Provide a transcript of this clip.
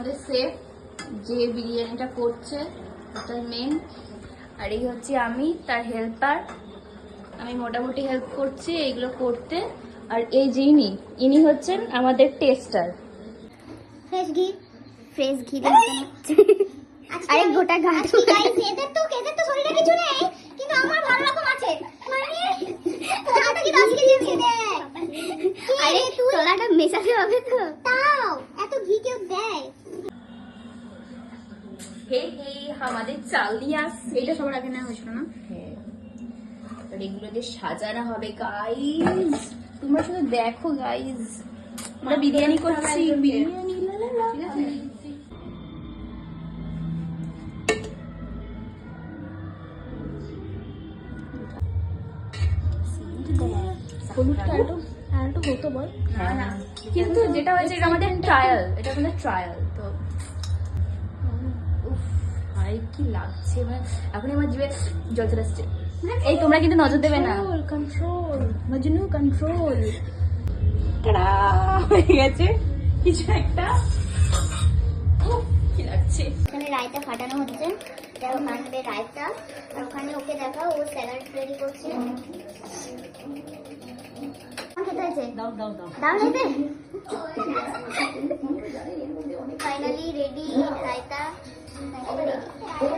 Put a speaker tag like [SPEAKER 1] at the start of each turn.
[SPEAKER 1] আমাদের শেফ যে বিরিয়ানিটা করছে, এটা মেন। আর এই হচ্ছে আমি তার হেল্পার, আমি মোটামুটি হেল্প করছি এইগুলো করতে। আর এই যে ইনি হচ্ছেন আমাদের টেস্টার।
[SPEAKER 2] ফ্রেশ ঘি আরে গোটা গাছ গাইস, এদের তো শরীরে কিছু নেই, কিন্তু আমার ভালো রকম আছে। মানে তোলাটা কি 10 কেজি ঘি দেয়? আরে তোলাটা মেশাতে হবে তো, তাও এত ঘি কেউ দেয়?
[SPEAKER 1] হে হে, আমাদের চাল দিয়ে আসছে।
[SPEAKER 2] এটা সবার আগে নেওয়া হয়েছিল না?
[SPEAKER 1] হ্যাঁ, আর এগুলো দিয়ে সাজানো হবে গাইস। তোমরা শুধু দেখো গাইস, আমরা বিরিয়ানি করছি, বিরিয়ানি লা লা লা। ঠিক আছে, হলুদটা একটু হতো বল। হ্যাঁ, কিন্তু যেটা হয়েছে এটা আমাদের ট্রায়াল, তো উফ ভাই কি লাগছে, মানে এখন আমার জিভে জল চলে আসছে। এই তোমরা কিন্তু নজর দেবে না। Control Majnu, control. টাড়া হয়ে গেছে কিছু একটা। উফ, কি লাগছে।
[SPEAKER 2] এখানে রায়তা ফাটানো হচ্ছে, দেখো বানাবে রায়তা। আর ওখানে ওকে দেখাও, ও স্যালাড রেডি করছে। খেতে হয়েছে? দাও খেতে। Finally ready raita.